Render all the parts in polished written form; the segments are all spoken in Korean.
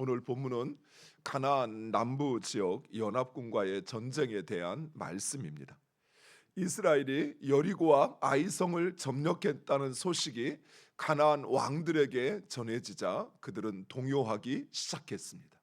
오늘 본문은 가나안 남부 지역 연합군과의 전쟁에 대한 말씀입니다. 이스라엘이 여리고와 아이성을 점령했다는 소식이 가나안 왕들에게 전해지자 그들은 동요하기 시작했습니다.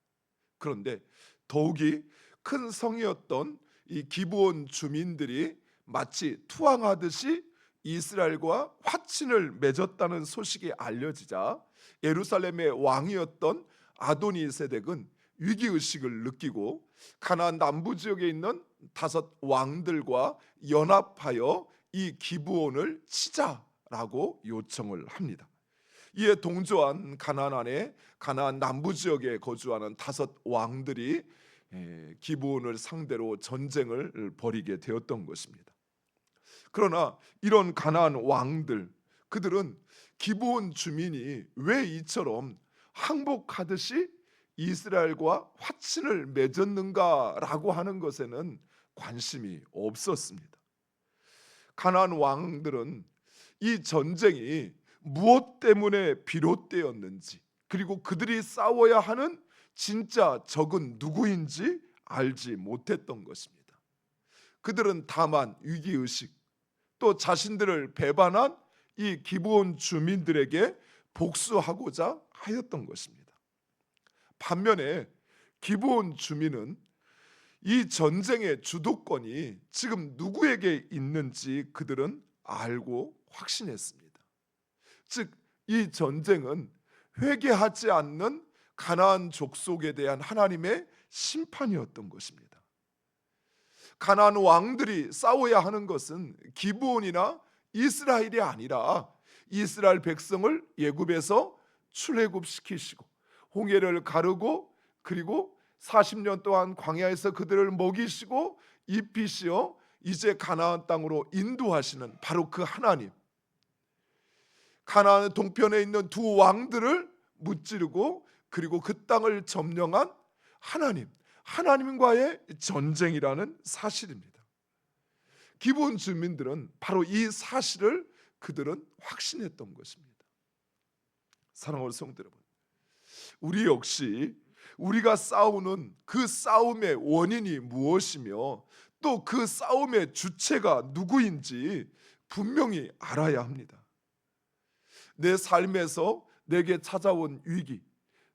그런데 더욱이 큰 성이었던 이 기브온 주민들이 마치 투항하듯이 이스라엘과 화친을 맺었다는 소식이 알려지자 예루살렘의 왕이었던 아도니세덱은 위기의식을 느끼고 가나안 남부 지역에 있는 5 왕들과 연합하여 이 기브온을 치자라고 요청을 합니다. 이에 동조한 가나안 남부 지역에 거주하는 5 왕들이 기브온을 상대로 전쟁을 벌이게 되었던 것입니다. 그러나 이런 가나안 왕들, 그들은 기브온 주민이 왜 이처럼 항복하듯이 이스라엘과 화친을 맺었는가라고 하는 것에는 관심이 없었습니다. 가나안 왕들은 이 전쟁이 무엇 때문에 비롯되었는지, 그리고 그들이 싸워야 하는 진짜 적은 누구인지 알지 못했던 것입니다. 그들은 다만 위기의식, 또 자신들을 배반한 이 기브온 주민들에게 복수하고자 하였던 것입니다. 반면에 기브온 주민은 이 전쟁의 주도권이 지금 누구에게 있는지 그들은 알고 확신했습니다. 즉, 이 전쟁은 회개하지 않는 가나안 족속에 대한 하나님의 심판이었던 것입니다. 가나안 왕들이 싸워야 하는 것은 기브온이나 이스라엘이 아니라 이스라엘 백성을 애굽에서 출애굽시키시고 홍해를 가르고 그리고 40년 동안 광야에서 그들을 먹이시고 입히시어 이제 가나안 땅으로 인도하시는 바로 그 하나님, 가나안 동편에 있는 2 왕들을 무찌르고 그리고 그 땅을 점령한 하나님과의 전쟁이라는 사실입니다. 기브온 주민들은 바로 이 사실을 그들은 확신했던 것입니다. 사랑하는 성도 여러분, 우리 역시 우리가 싸우는 그 싸움의 원인이 무엇이며 또 그 싸움의 주체가 누구인지 분명히 알아야 합니다. 내 삶에서 내게 찾아온 위기,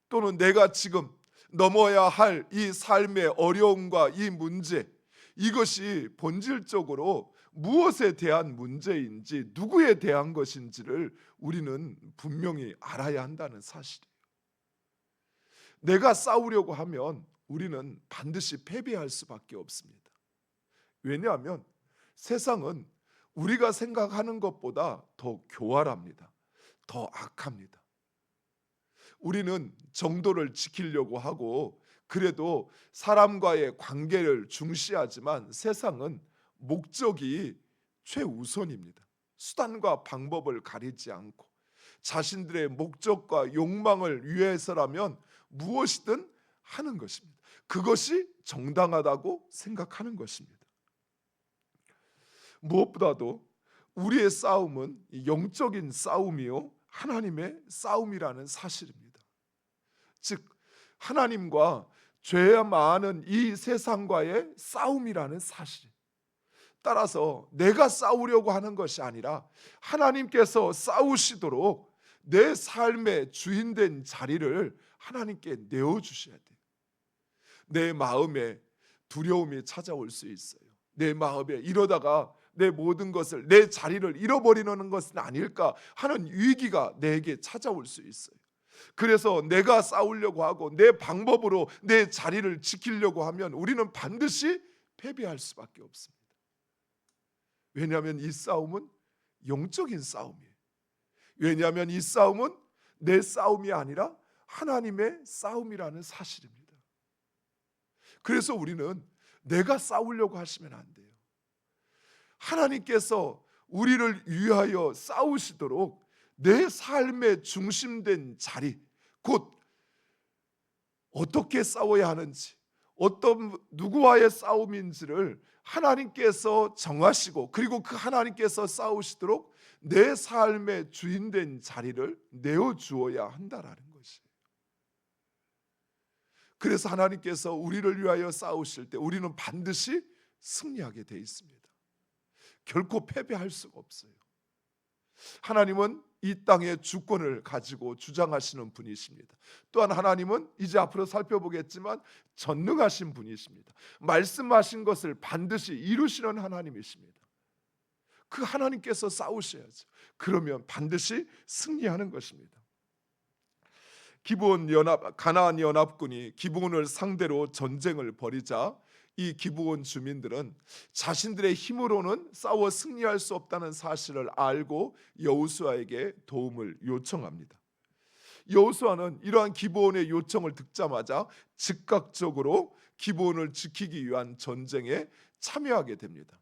또는 내가 지금 넘어야 할 이 삶의 어려움과 이 문제, 이것이 본질적으로 무엇에 대한 문제인지, 누구에 대한 것인지를 우리는 분명히 알아야 한다는 사실이에요. 내가 싸우려고 하면 우리는 반드시 패배할 수밖에 없습니다. 왜냐하면 세상은 우리가 생각하는 것보다 더 교활합니다. 더 악합니다. 우리는 정도를 지키려고 하고 그래도 사람과의 관계를 중시하지만 세상은 목적이 최우선입니다. 수단과 방법을 가리지 않고 자신들의 목적과 욕망을 위해서라면 무엇이든 하는 것입니다. 그것이 정당하다고 생각하는 것입니다. 무엇보다도 우리의 싸움은 영적인 싸움이요 하나님의 싸움이라는 사실입니다. 즉, 하나님과 죄 많은 이 세상과의 싸움이라는 사실. 따라서 내가 싸우려고 하는 것이 아니라 하나님께서 싸우시도록 내 삶의 주인된 자리를 하나님께 내어주셔야 돼요. 내 마음에 두려움이 찾아올 수 있어요. 내 마음에 이러다가 내 모든 것을, 내 자리를 잃어버리는 것은 아닐까 하는 위기가 내게 찾아올 수 있어요. 그래서 내가 싸우려고 하고 내 방법으로 내 자리를 지키려고 하면 우리는 반드시 패배할 수밖에 없습니다. 왜냐하면 이 싸움은 영적인 싸움이에요. 왜냐하면 이 싸움은 내 싸움이 아니라 하나님의 싸움이라는 사실입니다. 그래서 우리는 내가 싸우려고 하시면 안 돼요. 하나님께서 우리를 위하여 싸우시도록 내 삶의 중심된 자리, 곧 어떻게 싸워야 하는지, 어떤 누구와의 싸움인지를 하나님께서 정하시고 그리고 그 하나님께서 싸우시도록 내 삶의 주인된 자리를 내어주어야 한다라는 것이에요. 그래서 하나님께서 우리를 위하여 싸우실 때 우리는 반드시 승리하게 돼 있습니다. 결코 패배할 수가 없어요. 하나님은 이 땅의 주권을 가지고 주장하시는 분이십니다. 또한 하나님은 이제 앞으로 살펴보겠지만 전능하신 분이십니다. 말씀하신 것을 반드시 이루시는 하나님이십니다. 그 하나님께서 싸우셔야죠. 그러면 반드시 승리하는 것입니다. 가나안 연합군이 기브온을 상대로 전쟁을 벌이자 이 기브온 주민들은 자신들의 힘으로는 싸워 승리할 수 없다는 사실을 알고 여호수아에게 도움을 요청합니다. 여호수아는 이러한 기브온의 요청을 듣자마자 즉각적으로 기브온을 지키기 위한 전쟁에 참여하게 됩니다.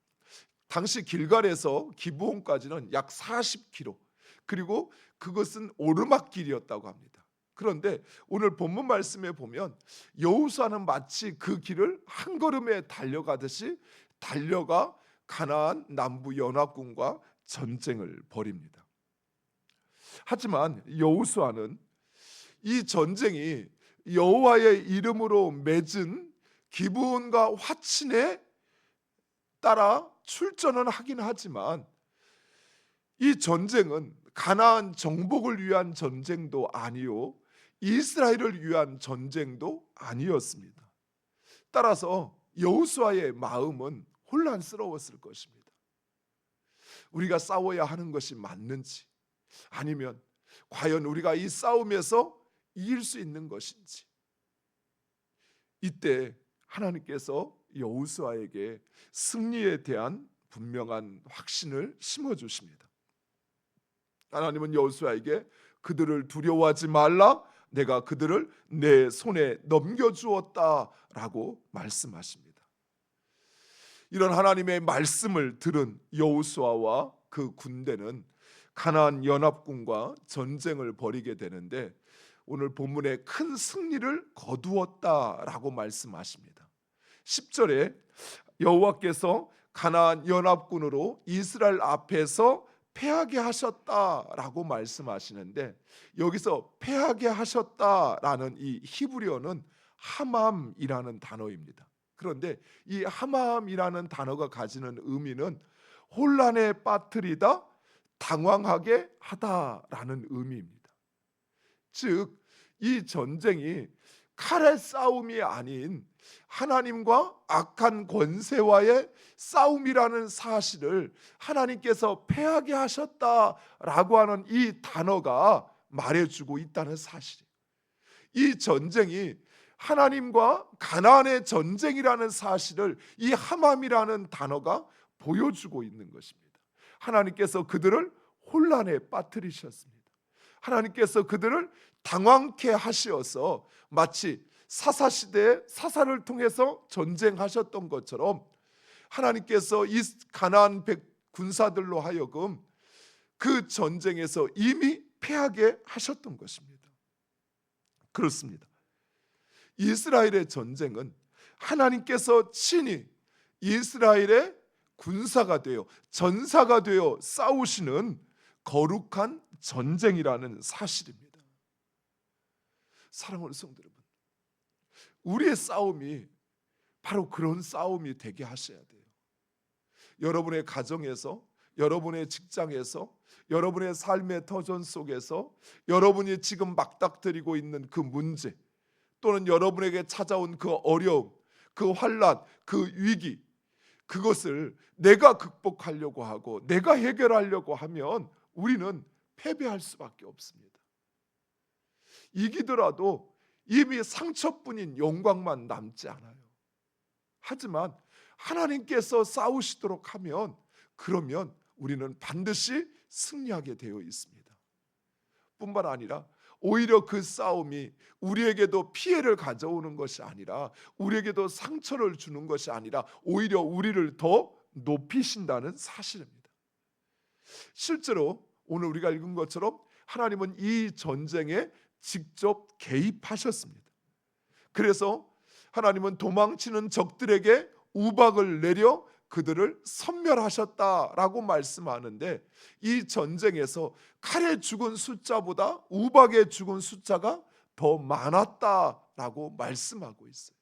당시 길갈에서 기브온까지는 약 40km, 그리고 그것은 오르막길이었다고 합니다. 그런데 오늘 본문 말씀에 보면 여호수아는 마치 그 길을 한 걸음에 달려가듯이 달려가 가나안 남부 연합군과 전쟁을 벌입니다. 하지만 여호수아는 이 전쟁이 여호와의 이름으로 맺은 기브온과 화친에 따라 출전은 하긴 하지만 이 전쟁은 가나안 정복을 위한 전쟁도 아니요 이스라엘을 위한 전쟁도 아니었습니다. 따라서 여호수아의 마음은 혼란스러웠을 것입니다. 우리가 싸워야 하는 것이 맞는지, 아니면 과연 우리가 이 싸움에서 이길 수 있는 것인지. 이때 하나님께서 여호수아에게 승리에 대한 분명한 확신을 심어주십니다. 하나님은 여호수아에게 그들을 두려워하지 말라, 내가 그들을 내 손에 넘겨주었다라고 말씀하십니다. 이런 하나님의 말씀을 들은 여호수아와 그 군대는 가나안 연합군과 전쟁을 벌이게 되는데 오늘 본문에 큰 승리를 거두었다라고 말씀하십니다. 10절에 여호와께서 가나안 연합군으로 이스라엘 앞에서 패하게 하셨다라고 말씀하시는데 여기서 패하게 하셨다라는 이 히브리어는 하맘이라는 단어입니다. 그런데 이 하맘이라는 단어가 가지는 의미는 혼란에 빠뜨리다, 당황하게 하다라는 의미입니다. 즉 이 전쟁이 칼의 싸움이 아닌 하나님과 악한 권세와의 싸움이라는 사실을 하나님께서 패하게 하셨다라고 하는 이 단어가 말해주고 있다는 사실이에요. 이 전쟁이 하나님과 가나안의 전쟁이라는 사실을 이 하맘이라는 단어가 보여주고 있는 것입니다. 하나님께서 그들을 혼란에 빠뜨리셨습니다. 하나님께서 그들을 당황케 하시어서 마치 사사시대에 사사를 통해서 전쟁하셨던 것처럼 하나님께서 이 가나안 군사들로 하여금 그 전쟁에서 이미 패하게 하셨던 것입니다. 그렇습니다. 이스라엘의 전쟁은 하나님께서 친히 이스라엘의 군사가 되어 전사가 되어 싸우시는 거룩한 전쟁이라는 사실입니다. 사랑하는 성도 여러분, 우리의 싸움이 바로 그런 싸움이 되게 하셔야 돼요. 여러분의 가정에서, 여러분의 직장에서, 여러분의 삶의 터전 속에서 여러분이 지금 맞닥뜨리고 있는 그 문제, 또는 여러분에게 찾아온 그 어려움, 그 환난, 그 위기, 그것을 내가 극복하려고 하고 내가 해결하려고 하면 우리는 패배할 수밖에 없습니다. 이기더라도 이미 상처뿐인 영광만 남지 않아요. 하지만 하나님께서 싸우시도록 하면 그러면 우리는 반드시 승리하게 되어 있습니다. 뿐만 아니라 오히려 그 싸움이 우리에게도 피해를 가져오는 것이 아니라 우리에게도 상처를 주는 것이 아니라 오히려 우리를 더 높이신다는 사실입니다. 실제로 오늘 우리가 읽은 것처럼 하나님은 이 전쟁에 직접 개입하셨습니다. 그래서 하나님은 도망치는 적들에게 우박을 내려 그들을 섬멸하셨다라고 말씀하는데 이 전쟁에서 칼에 죽은 숫자보다 우박에 죽은 숫자가 더 많았다라고 라고 말씀하고 있어요.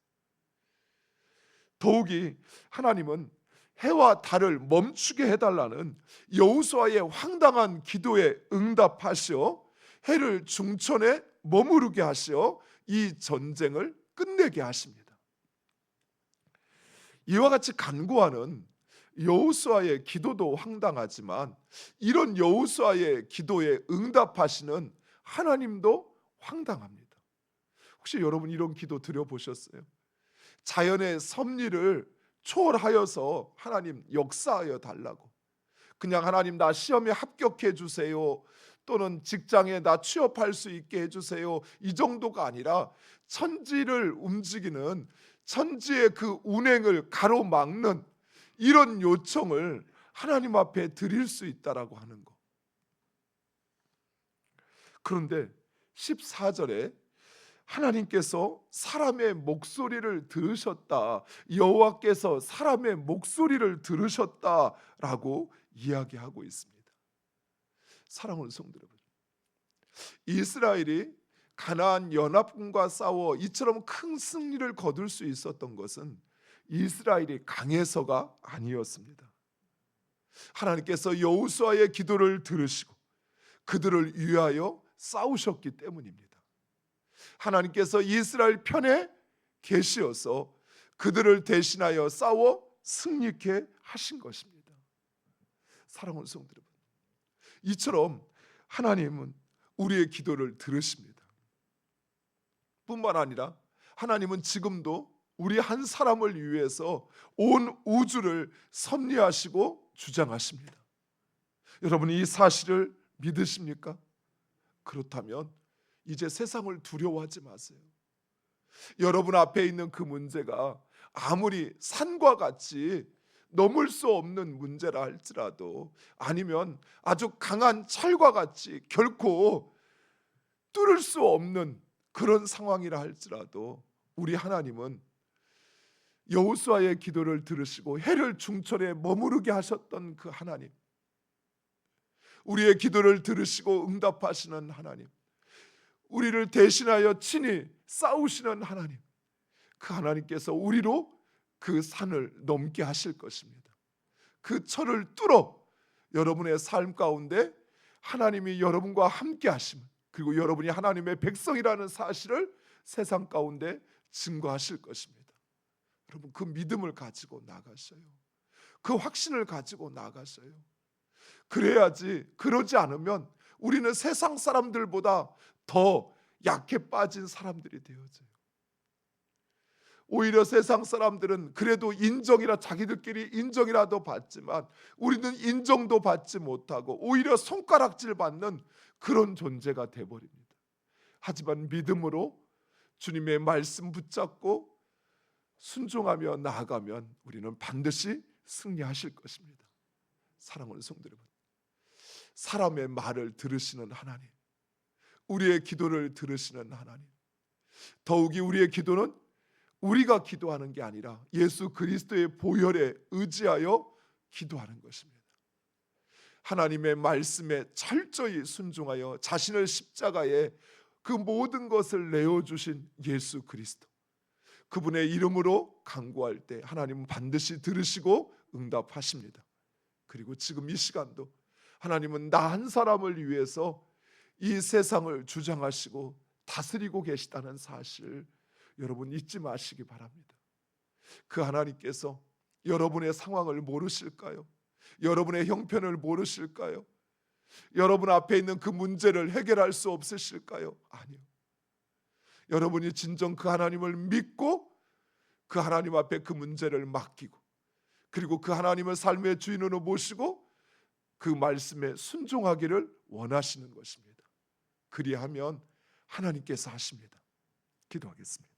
더욱이 하나님은 해와 달을 멈추게 해달라는 여호수아의 황당한 기도에 응답하시어 해를 중천에 머무르게 하시어 이 전쟁을 끝내게 하십니다. 이와 같이 간구하는 여호수아의 기도도 황당하지만 이런 여호수아의 기도에 응답하시는 하나님도 황당합니다. 혹시 여러분 이런 기도 드려보셨어요? 자연의 섭리를 초월하여서 하나님 역사하여 달라고, 그냥 하나님 나 시험에 합격해 주세요, 또는 직장에 나 취업할 수 있게 해주세요, 이 정도가 아니라 천지를 움직이는 천지의 그 운행을 가로막는 이런 요청을 하나님 앞에 드릴 수 있다라고 하는 거. 그런데 14절에 하나님께서 사람의 목소리를 들으셨다, 여호와께서 사람의 목소리를 들으셨다라고 이야기하고 있습니다. 사랑하는 성도 여러분, 이스라엘이 가나안 연합군과 싸워 이처럼 큰 승리를 거둘 수 있었던 것은 이스라엘이 강해서가 아니었습니다. 하나님께서 여호수아의 기도를 들으시고 그들을 위하여 싸우셨기 때문입니다. 하나님께서 이스라엘 편에 계시어서 그들을 대신하여 싸워 승리케 하신 것입니다. 사랑하는 성도 여러분, 이처럼 하나님은 우리의 기도를 들으십니다. 뿐만 아니라 하나님은 지금도 우리 한 사람을 위해서 온 우주를 섭리하시고 주장하십니다. 여러분 이 사실을 믿으십니까? 그렇다면 이제 세상을 두려워하지 마세요. 여러분 앞에 있는 그 문제가 아무리 산과 같이 넘을 수 없는 문제라 할지라도, 아니면 아주 강한 철과 같이 결코 뚫을 수 없는 그런 상황이라 할지라도, 우리 하나님은 여호수아의 기도를 들으시고 해를 중천에 머무르게 하셨던 그 하나님, 우리의 기도를 들으시고 응답하시는 하나님, 우리를 대신하여 친히 싸우시는 하나님, 그 하나님께서 우리로 그 산을 넘게 하실 것입니다. 그 철을 뚫어 여러분의 삶 가운데 하나님이 여러분과 함께 하심, 그리고 여러분이 하나님의 백성이라는 사실을 세상 가운데 증거하실 것입니다. 여러분 그 믿음을 가지고 나가셔요. 그 확신을 가지고 나가셔요. 그래야지, 그러지 않으면 우리는 세상 사람들보다 더 약해 빠진 사람들이 되어져요. 오히려 세상 사람들은 그래도 자기들끼리 인정이라도 받지만 우리는 인정도 받지 못하고 오히려 손가락질 받는 그런 존재가 되어버립니다. 하지만 믿음으로 주님의 말씀 붙잡고 순종하며 나아가면 우리는 반드시 승리하실 것입니다. 사랑하는 성도 여러분, 사람의 말을 들으시는 하나님, 우리의 기도를 들으시는 하나님, 더욱이 우리의 기도는 우리가 기도하는 게 아니라 예수 그리스도의 보혈에 의지하여 기도하는 것입니다. 하나님의 말씀에 철저히 순종하여 자신을 십자가에 그 모든 것을 내어주신 예수 그리스도, 그분의 이름으로 간구할 때 하나님은 반드시 들으시고 응답하십니다. 그리고 지금 이 시간도 하나님은 나 한 사람을 위해서 이 세상을 주장하시고 다스리고 계시다는 사실 여러분 잊지 마시기 바랍니다. 그 하나님께서 여러분의 상황을 모르실까요? 여러분의 형편을 모르실까요? 여러분 앞에 있는 그 문제를 해결할 수 없으실까요? 아니요. 여러분이 진정 그 하나님을 믿고 그 하나님 앞에 그 문제를 맡기고, 그리고 그 하나님을 삶의 주인으로 모시고 그 말씀에 순종하기를 원하시는 것입니다. 그리하면 하나님께서 하십니다. 기도하겠습니다.